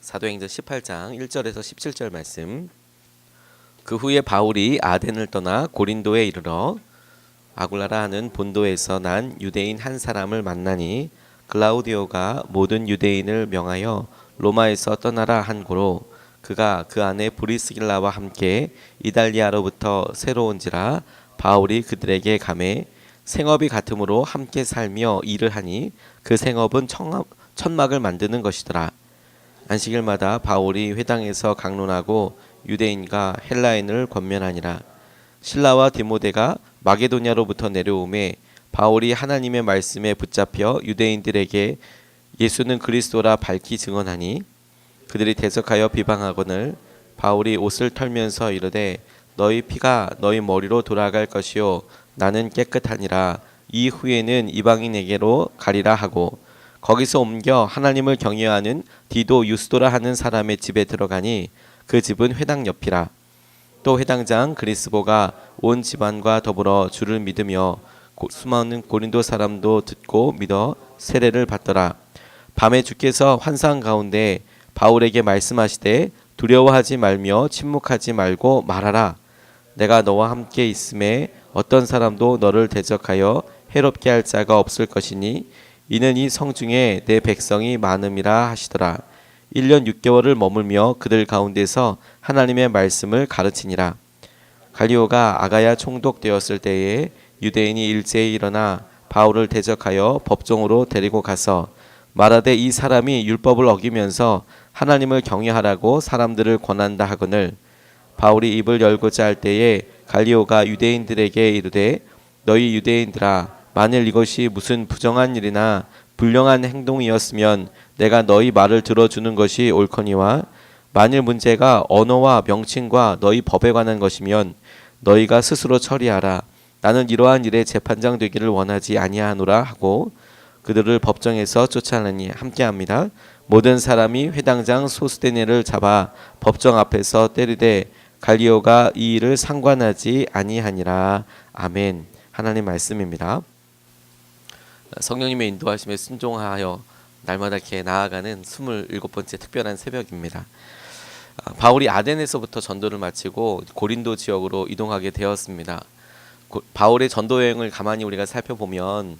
사도행전 18장 1절에서 17절 말씀. 그 후에 바울이 아덴을 떠나 고린도에 이르러 아굴라라 하는 본도에서 난 유대인 한 사람을 만나니 글라우디오가 모든 유대인을 명하여 로마에서 떠나라 한 고로 그가 그 안에 브리스길라와 함께 이달리아로부터 새로 온지라 바울이 그들에게 가매 생업이 같으므로 함께 살며 일을 하니 그 생업은 천막을 만드는 것이더라. 안식일마다 바울이 회당에서 강론하고 유대인과 헬라인을 권면하니라. 실라와 디모데가 마게도냐로부터 내려오매 바울이 하나님의 말씀에 붙잡혀 유대인들에게 예수는 그리스도라 밝히 증언하니 그들이 대적하여 비방하거늘 바울이 옷을 털면서 이르되 너희 피가 너희 머리로 돌아갈 것이요 나는 깨끗하니라. 이 후에는 이방인에게로 가리라 하고 거기서 옮겨 하나님을 경외하는 디도 유스도라 하는 사람의 집에 들어가니 그 집은 회당 옆이라. 또 회당장 그리스보가 온 집안과 더불어 주를 믿으며 수많은 고린도 사람도 듣고 믿어 세례를 받더라. 밤에 주께서 환상 가운데 바울에게 말씀하시되 두려워하지 말며 침묵하지 말고 말하라. 내가 너와 함께 있음에 어떤 사람도 너를 대적하여 해롭게 할 자가 없을 것이니 이는 이 성중에 내 백성이 많음이라 하시더라. 1년 6개월을 머물며 그들 가운데서 하나님의 말씀을 가르치니라. 갈리오가 아가야 총독되었을 때에 유대인이 일제히 일어나 바울을 대적하여 법정으로 데리고 가서 말하되 이 사람이 율법을 어기면서 하나님을 경외하라고 사람들을 권한다 하거늘 바울이 입을 열고자 할 때에 갈리오가 유대인들에게 이르되 너희 유대인들아 만일 이것이 무슨 부정한 일이나 불량한 행동이었으면 내가 너희 말을 들어주는 것이 옳거니와 만일 문제가 언어와 명칭과 너희 법에 관한 것이면 너희가 스스로 처리하라. 나는 이러한 일에 재판장 되기를 원하지 아니하노라 하고 그들을 법정에서 쫓아내니 함께합니다. 모든 사람이 회당장 소스데네를 잡아 법정 앞에서 때리되 갈리오가 이 일을 상관하지 아니하니라. 아멘. 하나님 말씀입니다. 성령님의 인도하심에 순종하여 날마다 이렇게 나아가는 27번째 특별한 새벽입니다. 바울이 아덴에서부터 전도를 마치고 고린도 지역으로 이동하게 되었습니다. 바울의 전도 여행을 가만히 우리가 살펴보면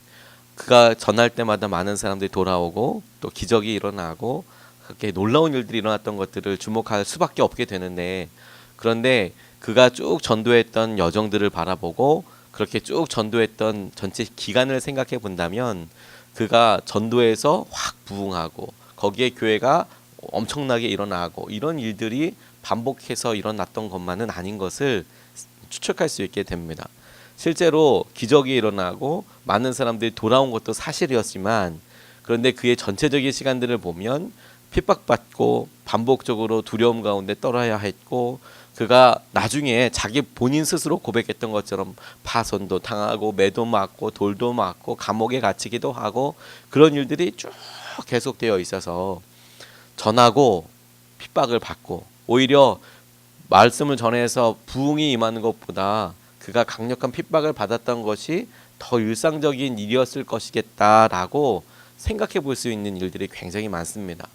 그가 전할 때마다 많은 사람들이 돌아오고 또 기적이 일어나고 그렇게 놀라운 일들이 일어났던 것들을 주목할 수밖에 없게 되는데 그런데 그가 쭉 전도했던 여정들을 바라보고 그렇게 쭉 전도했던 전체 기간을 생각해 본다면 그가 전도에서 확 부흥하고 거기에 교회가 엄청나게 일어나고 이런 일들이 반복해서 일어났던 것만은 아닌 것을 추측할 수 있게 됩니다. 실제로 기적이 일어나고 많은 사람들이 돌아온 것도 사실이었지만 그런데 그의 전체적인 시간들을 보면 핍박받고 반복적으로 두려움 가운데 떨어야 했고 그가 나중에 자기 본인 스스로 고백했던 것처럼 파손도 당하고 매도 맞고 돌도 맞고 감옥에 갇히기도 하고 그런 일들이 쭉 계속되어 있어서 전하고 핍박을 받고 오히려 말씀을 전해서 부흥이 임하는 것보다 그가 강력한 핍박을 받았던 것이 더 일상적인 일이었을 것이겠다라고 생각해 볼 수 있는 일들이 굉장히 많습니다.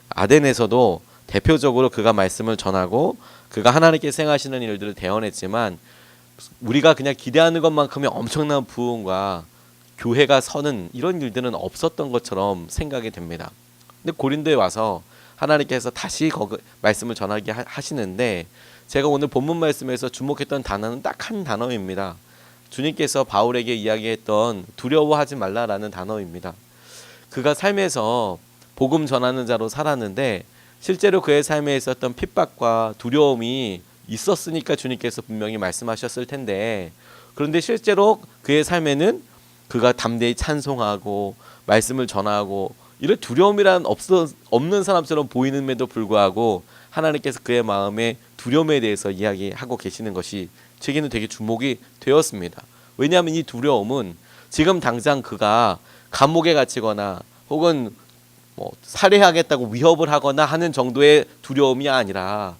아덴에서도 대표적으로 그가 말씀을 전하고 그가 하나님께서 행하시는 일들을 대언했지만 우리가 그냥 기대하는 것만큼의 엄청난 부흥과 교회가 서는 이런 일들은 없었던 것처럼 생각이 됩니다. 근데 고린도에 와서 하나님께서 다시 거기 말씀을 전하게 하시는데 제가 오늘 본문 말씀에서 주목했던 단어는 딱 한 단어입니다. 주님께서 바울에게 이야기했던 두려워하지 말라라는 단어입니다. 그가 삶에서 복음 전하는 자로 살았는데 실제로 그의 삶에 있었던 핍박과 두려움이 있었으니까 주님께서 분명히 말씀하셨을 텐데 그런데 실제로 그의 삶에는 그가 담대히 찬송하고 말씀을 전하고 이런 두려움이란 없는 사람처럼 보이는데도 불구하고 하나님께서 그의 마음의 두려움에 대해서 이야기하고 계시는 것이 제게는 되게 주목이 되었습니다. 왜냐하면 이 두려움은 지금 당장 그가 감옥에 갇히거나 혹은 살해하겠다고 위협을 하거나 하는 정도의 두려움이 아니라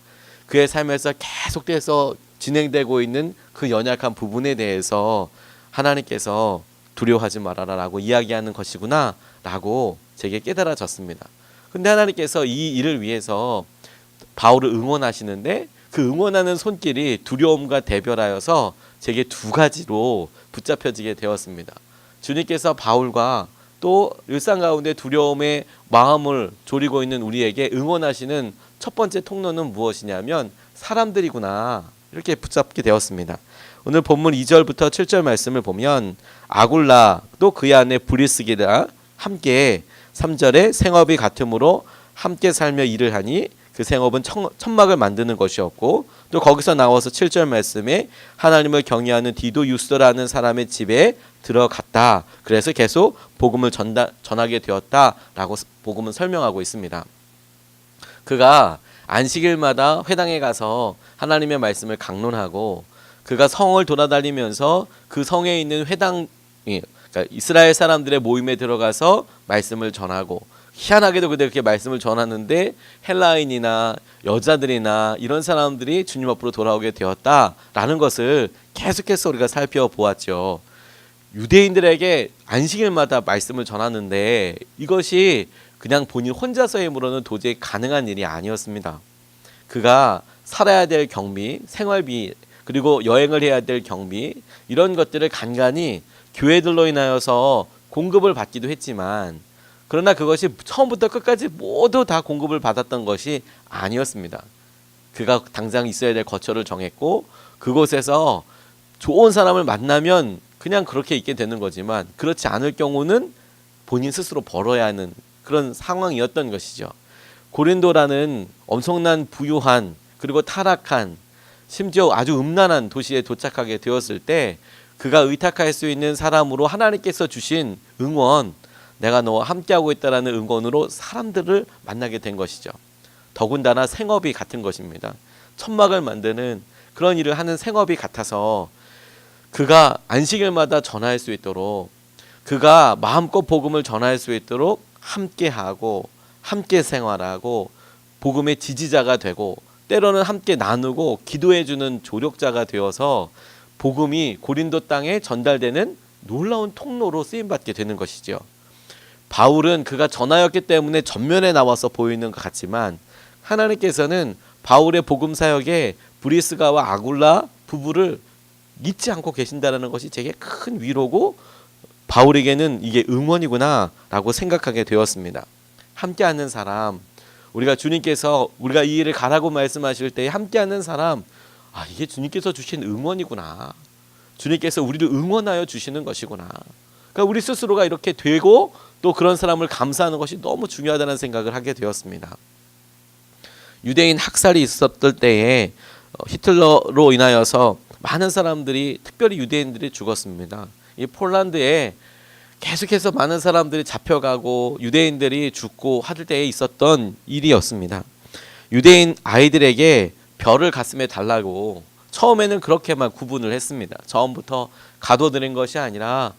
그의 삶에서 계속돼서 진행되고 있는 그 연약한 부분에 대해서 하나님께서 두려워하지 말아라 라고 이야기하는 것이구나 라고 제게 깨달아졌습니다. 근데 하나님께서 이 일을 위해서 바울을 응원하시는데 그 응원하는 손길이 두려움과 대별하여서 제게 두 가지로 붙잡혀지게 되었습니다. 주님께서 바울과 또 일상 가운데 두려움의 마음을 졸이고 있는 우리에게 응원하시는 첫 번째 통로는 무엇이냐면 사람들이구나, 이렇게 붙잡게 되었습니다. 오늘 본문 2절부터 7절 말씀을 보면 아굴라 또 그의 아내 브리스기라 함께 3절에 생업이 같으므로 함께 살며 일을 하니 그 생업은 천막을 만드는 것이었고, 또 거기서 나와서 7절 말씀에 하나님을 경외하는 디도 유스라는 사람의 집에 들어갔다. 그래서 계속 복음을 전하게 되었다라고 복음은 설명하고 있습니다. 그가 안식일마다 회당에 가서 하나님의 말씀을 강론하고, 그가 성을 돌아다니면서 그 성에 있는 회당, 그러니까 이스라엘 사람들의 모임에 들어가서 말씀을 전하고, 희한하게도 그렇게 말씀을 전하는데 헬라인이나 여자들이나 이런 사람들이 주님 앞으로 돌아오게 되었다라는 것을 계속해서 우리가 살펴보았죠. 유대인들에게 안식일마다 말씀을 전하는데 이것이 그냥 본인 혼자서의 힘으로는 도저히 가능한 일이 아니었습니다. 그가 살아야 될 경비, 생활비, 그리고 여행을 해야 될 경비, 이런 것들을 간간히 교회들로 인하여서 공급을 받기도 했지만, 그러나 그것이 처음부터 끝까지 모두 다 공급을 받았던 것이 아니었습니다. 그가 당장 있어야 될 거처를 정했고, 그곳에서 좋은 사람을 만나면 그냥 그렇게 있게 되는 거지만, 그렇지 않을 경우는 본인 스스로 벌어야 하는 그런 상황이었던 것이죠. 고린도라는 엄청난 부유한, 그리고 타락한, 심지어 아주 음란한 도시에 도착하게 되었을 때 그가 의탁할 수 있는 사람으로 하나님께서 주신 응원, 내가 너와 함께하고 있다라는 응원으로 사람들을 만나게 된 것이죠. 더군다나 생업이 같은 것입니다. 천막을 만드는 그런 일을 하는 생업이 같아서 그가 안식일마다 전할 수 있도록, 그가 마음껏 복음을 전할 수 있도록 함께하고 함께 생활하고 복음의 지지자가 되고, 때로는 함께 나누고 기도해주는 조력자가 되어서 복음이 고린도 땅에 전달되는 놀라운 통로로 쓰임받게 되는 것이죠. 바울은 그가 전하였기 때문에 전면에 나와서 보이는 것 같지만, 하나님께서는 바울의 복음 사역에 브리스가와 아굴라 부부를 잊지 않고 계신다는 것이 제게 큰 위로고, 바울에게는 이게 응원이구나 라고 생각하게 되었습니다. 함께하는 사람, 우리가 주님께서 우리가 이 일을 가라고 말씀하실 때 함께하는 사람, 이게 주님께서 주신 응원이구나, 주님께서 우리를 응원하여 주시는 것이구나. 그러니까 우리 스스로가 이렇게 되고 또 그런 사람을 감사하는 것이 너무 중요하다는 생각을 하게 되었습니다. 유대인 학살이 있었을 때에 히틀러로 인하여서 많은 사람들이, 특별히 유대인들이 죽었습니다. 이 폴란드에 계속해서 많은 사람들이 잡혀가고 유대인들이 죽고 할 때에 있었던 일이었습니다. 유대인 아이들에게 별을 가슴에 달라고 처음에는 그렇게만 구분을 했습니다. 처음부터 가둬들인 것이 아니라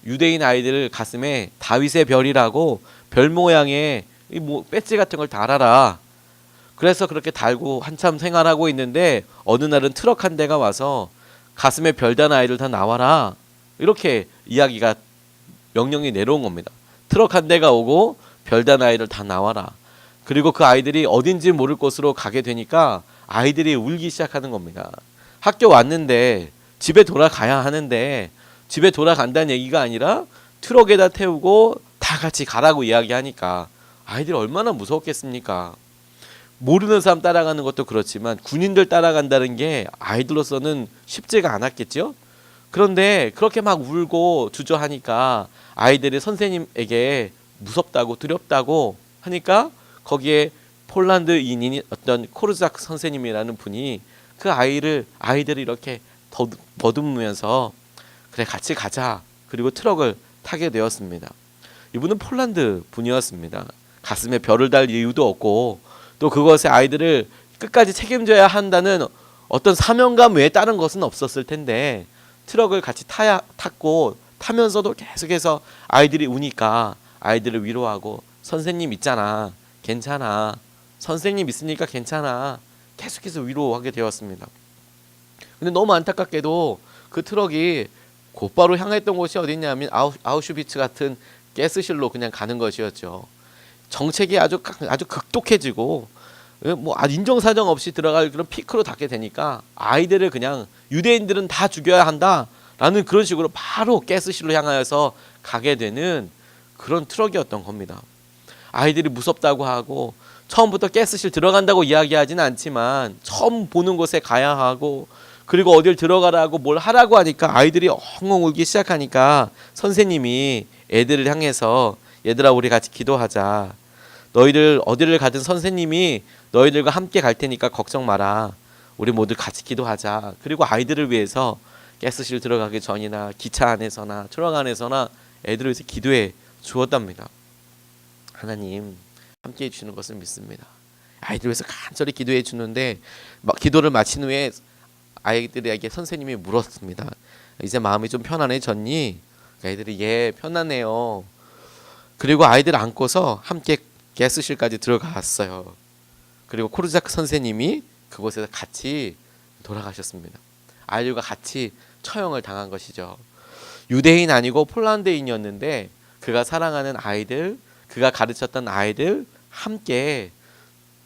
유대인 아이들 가슴에 다윗의 별이라고 별 모양의 배지 같은 걸 달아라. 그래서 그렇게 달고 한참 생활하고 있는데 어느 날은 트럭 한 대가 와서 가슴에 별 단 아이들 다 나와라, 이렇게 이야기가 명령이 내려온 겁니다. 트럭 한 대가 오고 별 단 아이들 다 나와라. 그리고 그 아이들이 어딘지 모를 곳으로 가게 되니까 아이들이 울기 시작하는 겁니다. 학교 왔는데 집에 돌아가야 하는데 집에 돌아간다는 얘기가 아니라 트럭에다 태우고 다 같이 가라고 이야기하니까 아이들이 얼마나 무서웠겠습니까? 모르는 사람 따라가는 것도 그렇지만 군인들 따라간다는 게 아이들로서는 쉽지가 않았겠죠. 그런데 그렇게 막 울고 주저하니까 아이들이 선생님에게 무섭다고 두렵다고 하니까 거기에 폴란드인인 어떤 코르작 선생님이라는 분이 그 아이들을 이렇게 더듬으면서 그래 같이 가자, 그리고 트럭을 타게 되었습니다. 이분은 폴란드 분이었습니다. 가슴에 별을 달 이유도 없고 또 그것에 아이들을 끝까지 책임져야 한다는 어떤 사명감 외에 다른 것은 없었을 텐데 트럭을 같이 탔고 타면서도 계속해서 아이들이 우니까 아이들을 위로하고, 선생님 있잖아, 괜찮아, 선생님 있으니까 괜찮아, 계속해서 위로하게 되었습니다. 근데 너무 안타깝게도 그 트럭이 곧바로 향했던 곳이 어디냐면 아우슈비츠 같은 가스실로 그냥 가는 것이었죠. 정책이 아주 극독해지고 뭐 인정사정 없이 들어갈 그런 피크로 닿게 되니까 아이들을 그냥 유대인들은 다 죽여야 한다라는 그런 식으로 바로 가스실로 향하여서 가게 되는 그런 트럭이었던 겁니다. 아이들이 무섭다고 하고 처음부터 가스실 들어간다고 이야기하지는 않지만 처음 보는 곳에 가야 하고 그리고 어딜 들어가라고 뭘 하라고 하니까 아이들이 엉엉 울기 시작하니까 선생님이 애들을 향해서 얘들아 우리 같이 기도하자. 너희들 어디를 가든 선생님이 너희들과 함께 갈 테니까 걱정 마라. 우리 모두 같이 기도하자. 그리고 아이들을 위해서 가스실 들어가기 전이나 기차 안에서나 트럭 안에서나 애들을 위해서 기도해 주었답니다. 하나님 함께 해주시는 것을 믿습니다. 아이들 위해서 간절히 기도해 주는데 기도를 마친 후에 아이들에게 선생님이 물었습니다. 이제 마음이 좀 편안해졌니? 아이들이 예 편안해요. 그리고 아이들 안고서 함께 가스실까지 들어갔어요. 그리고 코르자크 선생님이 그곳에서 같이 돌아가셨습니다. 아이들과 같이 처형을 당한 것이죠. 유대인 아니고 폴란드인이었는데 그가 사랑하는 아이들, 그가 가르쳤던 아이들 함께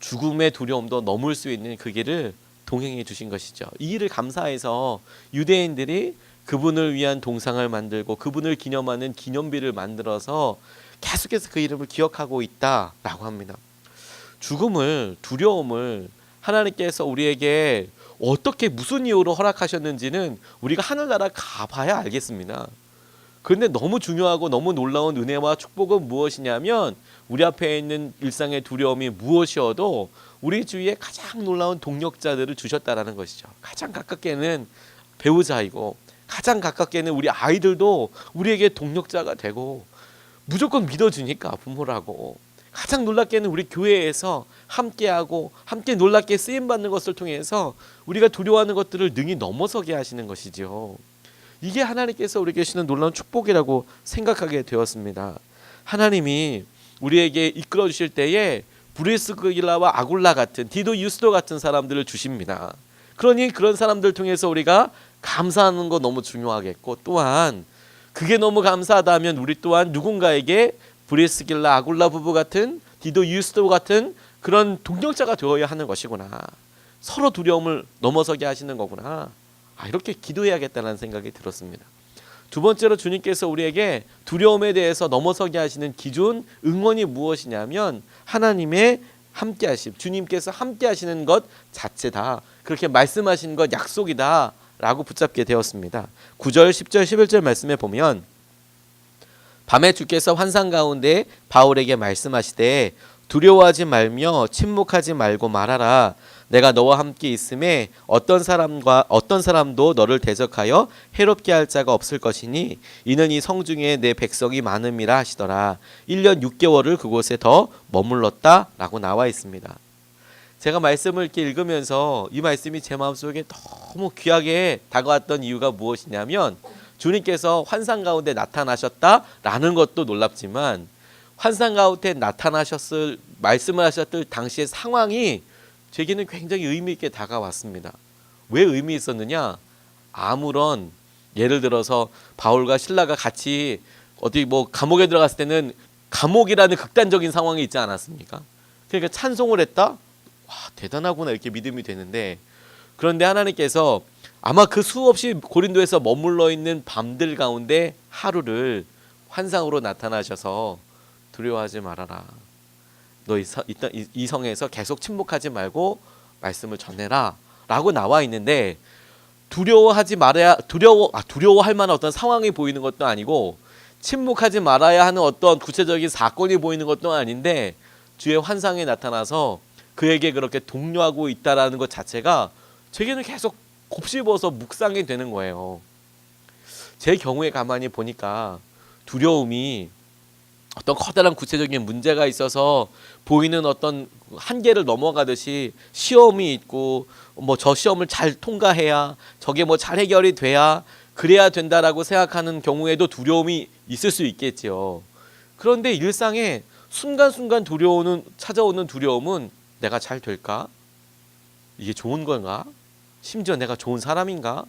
죽음의 두려움도 넘을 수 있는 그 길을 동행해 주신 것이죠. 이 일을 감사해서 유대인들이 그분을 위한 동상을 만들고 그분을 기념하는 기념비를 만들어서 계속해서 그 이름을 기억하고 있다라고 합니다. 죽음을, 두려움을 하나님께서 우리에게 어떻게 무슨 이유로 허락하셨는지는 우리가 하늘나라 가봐야 알겠습니다. 그런데 너무 중요하고 너무 놀라운 은혜와 축복은 무엇이냐면 우리 앞에 있는 일상의 두려움이 무엇이어도 우리 주위에 가장 놀라운 동력자들을 주셨다라는 것이죠. 가장 가깝게는 배우자이고 가장 가깝게는 우리 아이들도 우리에게 동력자가 되고 무조건 믿어주니까 부모라고 가장 놀랍게는 우리 교회에서 함께하고 함께 놀랍게 쓰임받는 것을 통해서 우리가 두려워하는 것들을 능히 넘어서게 하시는 것이죠. 이게 하나님께서 우리에게 주시는 놀라운 축복이라고 생각하게 되었습니다. 하나님이 우리에게 이끌어 주실 때에 브리스길라와 아굴라 같은 디도 유스도 같은 사람들을 주십니다. 그러니 그런 사람들 통해서 우리가 감사하는 거 너무 중요하겠고 또한 그게 너무 감사하다면 우리 또한 누군가에게 브리스길라 아굴라 부부 같은 디도 유스도 같은 그런 동력자가 되어야 하는 것이구나. 서로 두려움을 넘어서게 하시는 거구나. 이렇게 기도해야겠다는 생각이 들었습니다. 두 번째로 주님께서 우리에게 두려움에 대해서 넘어서게 하시는 기준, 응원이 무엇이냐면 하나님의 함께하심, 주님께서 함께하시는 것 자체다. 그렇게 말씀하신 것 약속이다 라고 붙잡게 되었습니다. 9절, 10절, 11절 말씀에 보면 밤에 주께서 환상 가운데 바울에게 말씀하시되 두려워하지 말며 침묵하지 말고 말하라. 내가 너와 함께 있음에 어떤 사람도 너를 대적하여 해롭게 할 자가 없을 것이니 이는 이 성중에 내 백성이 많음이라 하시더라. 1년 6개월을 그곳에 더 머물렀다 라고 나와 있습니다. 제가 말씀을 이렇게 읽으면서 이 말씀이 제 마음속에 너무 귀하게 다가왔던 이유가 무엇이냐면 주님께서 환상 가운데 나타나셨다라는 것도 놀랍지만 환상 가운데 나타나셨을 말씀을 하셨을 당시의 상황이 제게는 굉장히 의미 있게 다가왔습니다. 왜 의미 있었느냐? 아무런 예를 들어서 바울과 실라가 같이 어디 뭐 감옥에 들어갔을 때는 감옥이라는 극단적인 상황이 있지 않았습니까? 그러니까 찬송을 했다? 와, 대단하구나 이렇게 믿음이 되는데 그런데 하나님께서 아마 그 수없이 고린도에서 머물러 있는 밤들 가운데 하루를 환상으로 나타나셔서 두려워하지 말아라. 너 이 성에서 계속 침묵하지 말고 말씀을 전해라 라고 나와 있는데 두려워하지 말아야 두려워할 만한 어떤 상황이 보이는 것도 아니고 침묵하지 말아야 하는 어떤 구체적인 사건이 보이는 것도 아닌데 주의 환상에 나타나서 그에게 그렇게 독려하고 있다라는 것 자체가 제게는 계속 곱씹어서 묵상이 되는 거예요. 제 경우에 가만히 보니까 두려움이 어떤 커다란 구체적인 문제가 있어서 보이는 어떤 한계를 넘어가듯이 시험이 있고 뭐 저 시험을 잘 통과해야 저게 뭐 잘 해결이 돼야 그래야 된다라고 생각하는 경우에도 두려움이 있을 수 있겠지요. 그런데 일상에 순간순간 찾아오는 두려움은 내가 잘 될까? 이게 좋은 건가? 심지어 내가 좋은 사람인가?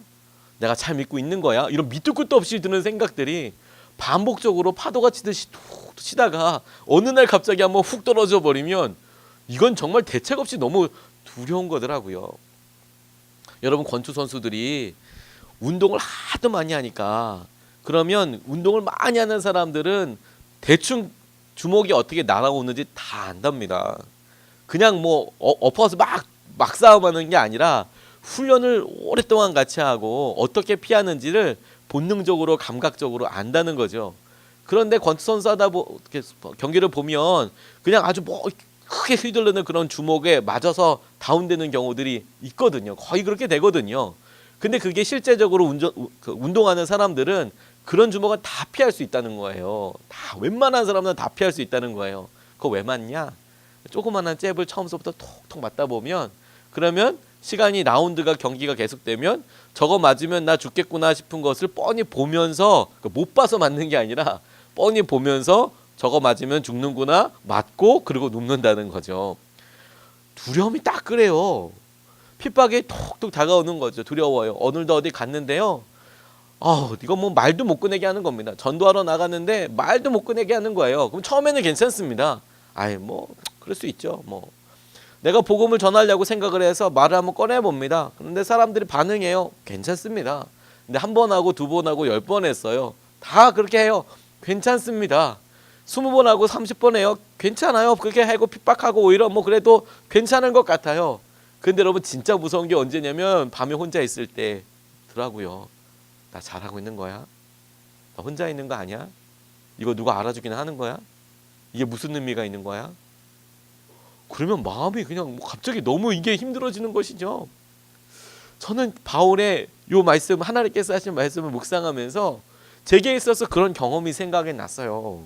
내가 잘 믿고 있는 거야? 이런 밑도 끝도 없이 드는 생각들이 반복적으로 파도가 치듯이 툭 치다가 어느 날 갑자기 한번 훅 떨어져 버리면 이건 정말 대책 없이 너무 두려운 거더라고요. 여러분, 권투 선수들이 운동을 하도 많이 하니까, 그러면 운동을 많이 하는 사람들은 대충 주먹이 어떻게 날아오는지 다 안답니다. 그냥 뭐 엎어서 막 싸움하는 게 아니라 훈련을 오랫동안 같이 하고 어떻게 피하는지를 본능적으로 감각적으로 안다는 거죠. 그런데 권투 선수 경기를 보면 그냥 아주 뭐 크게 휘둘르는 그런 주먹에 맞아서 다운되는 경우들이 있거든요. 거의 그렇게 되거든요. 근데 그게 실제적으로 운동하는 사람들은 그런 주먹은 다 피할 수 있다는 거예요. 다 웬만한 사람은 다 피할 수 있다는 거예요. 그거 왜 맞냐? 조그만한 잽을 처음부터 톡톡 맞다 보면, 그러면 시간이 라운드가 경기가 계속되면 저거 맞으면 나 죽겠구나 싶은 것을 뻔히 보면서, 못 봐서 맞는 게 아니라 뻔히 보면서 저거 맞으면 죽는구나 맞고 그리고 눕는다는 거죠. 두려움이 딱 그래요. 핍박이 톡톡 다가오는 거죠. 두려워요. 오늘도 어디 갔는데요. 이거 뭐 말도 못 꺼내게 하는 겁니다. 전도하러 나갔는데 말도 못 꺼내게 하는 거예요. 그럼 처음에는 괜찮습니다. 뭐 그럴 수 있죠. 뭐 내가 복음을 전하려고 생각을 해서 말을 한번 꺼내 봅니다. 그런데 사람들이 반응해요. 괜찮습니다. 근데 한 번 하고 두 번 하고 10번 했어요. 다 그렇게 해요. 괜찮습니다. 20번 하고 30번 해요. 괜찮아요. 그렇게 하고 핍박하고 오히려 뭐 그래도 괜찮은 것 같아요. 근데 여러분, 진짜 무서운 게 언제냐면 밤에 혼자 있을 때더라고요. 나 잘하고 있는 거야? 나 혼자 있는 거 아니야? 이거 누가 알아주긴 하는 거야? 이게 무슨 의미가 있는 거야? 그러면 마음이 그냥 갑자기 너무 이게 힘들어지는 것이죠. 저는 바울의 요 말씀, 하나님께서 하신 말씀을 묵상하면서 제게 있어서 그런 경험이 생각이 났어요.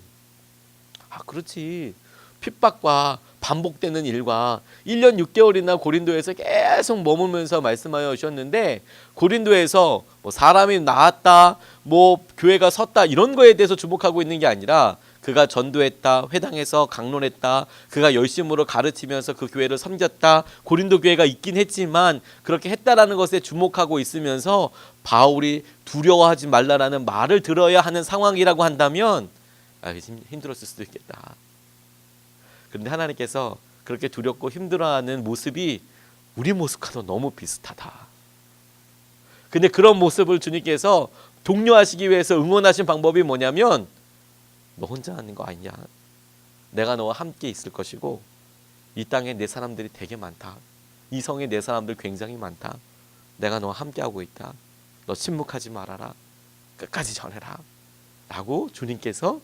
그렇지. 핍박과 반복되는 일과 1년 6개월이나 고린도에서 계속 머물면서 말씀하여 오셨는데, 고린도에서 뭐 사람이 나았다, 뭐 교회가 섰다, 이런 거에 대해서 주목하고 있는 게 아니라 그가 전도했다, 회당에서 강론했다, 그가 열심으로 가르치면서 그 교회를 섬겼다, 고린도 교회가 있긴 했지만 그렇게 했다라는 것에 주목하고 있으면서 바울이 두려워하지 말라라는 말을 들어야 하는 상황이라고 한다면 힘들었을 수도 있겠다. 그런데 하나님께서 그렇게 두렵고 힘들어하는 모습이 우리 모습과도 너무 비슷하다. 근데 그런 모습을 주님께서 독려하시기 위해서 응원하신 방법이 뭐냐면, 너 혼자 하는 거 아니냐? 내가 너와 함께 있을 것이고 이 땅에 내 사람들이 되게 많다. 이 성에 내 사람들 굉장히 많다. 내가 너와 함께하고 있다. 너 침묵하지 말아라. 끝까지 전해라. 라고 주님께서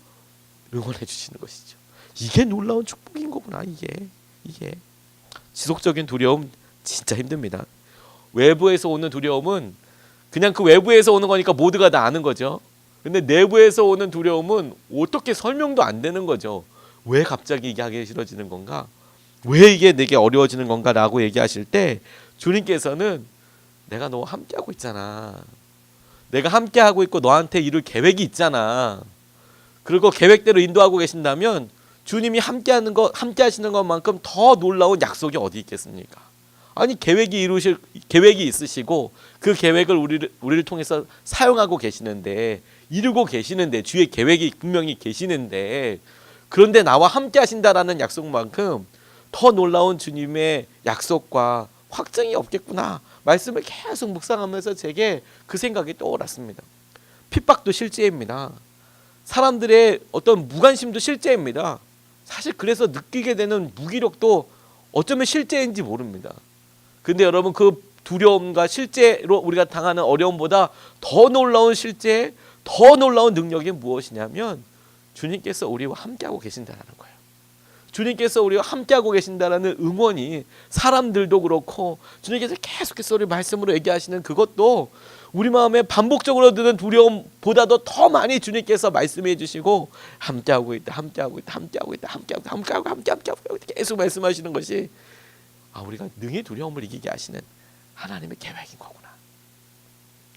응원해 주시는 것이죠. 이게 놀라운 축복인 거구나. 이게 지속적인 두려움 진짜 힘듭니다. 외부에서 오는 두려움은 그냥 그 외부에서 오는 거니까 모두가 다 아는 거죠. 근데 내부에서 오는 두려움은 어떻게 설명도 안 되는 거죠. 왜 갑자기 이게 하기 싫어지는 건가? 왜 이게 내게 어려워지는 건가? 라고 얘기하실 때 주님께서는 내가 너와 함께하고 있잖아. 내가 함께하고 있고 너한테 이룰 계획이 있잖아. 그리고 계획대로 인도하고 계신다면 주님이 함께 하시는 것만큼 더 놀라운 약속이 어디 있겠습니까? 아니, 계획이 있으시고 그 계획을 우리를 통해서 사용하고 계시는데, 이루고 계시는데, 주의 계획이 분명히 계시는데, 그런데 나와 함께 하신다라는 약속만큼 더 놀라운 주님의 약속과 확증이 없겠구나. 말씀을 계속 묵상하면서 제게 그 생각이 떠올랐습니다. 핍박도 실제입니다. 사람들의 어떤 무관심도 실제입니다. 사실 그래서 느끼게 되는 무기력도 어쩌면 실제인지 모릅니다. 근데 여러분, 그 두려움과 실제로 우리가 당하는 어려움보다 더 놀라운 실제, 더 놀라운 능력이 무엇이냐면 주님께서 우리와 함께하고 계신다는 거예요. 주님께서 우리와 함께하고 계신다는 응원이, 사람들도 그렇고 주님께서 계속해서 우리 말씀으로 얘기하시는 그것도 우리 마음에 반복적으로 드는 두려움보다도 더 많이 주님께서 말씀해 주시고 함께하고 있다, 함께하고 있다, 함께하고 있다, 함께하고 계속 말씀하시는 것이 우리가 능히 두려움을 이기게 하시는 하나님의 계획인 거구나.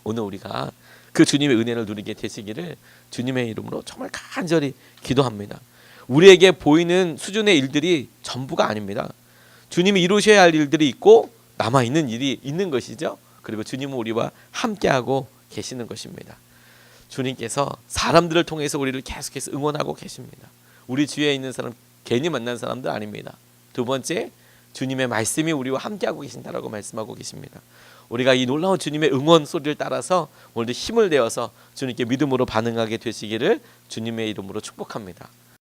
오늘 우리가 그 주님의 은혜를 누리게 되시기를 주님의 이름으로 정말 간절히 기도합니다. 우리에게 보이는 수준의 일들이 전부가 아닙니다. 주님이 이루셔야 할 일들이 있고 남아있는 일이 있는 것이죠. 그리고 주님은 우리와 함께하고 계시는 것입니다. 주님께서 사람들을 통해서 우리를 계속해서 응원하고 계십니다. 우리 주위에 있는 사람 괜히 만난 사람들 아닙니다. 두 번째, 주님의 말씀이 우리와 함께하고 계신다라고 말씀하고 계십니다. 우리가 이 놀라운 주님의 응원 소리를 따라서 오늘도 힘을 내어서 주님께 믿음으로 반응하게 되시기를 주님의 이름으로 축복합니다.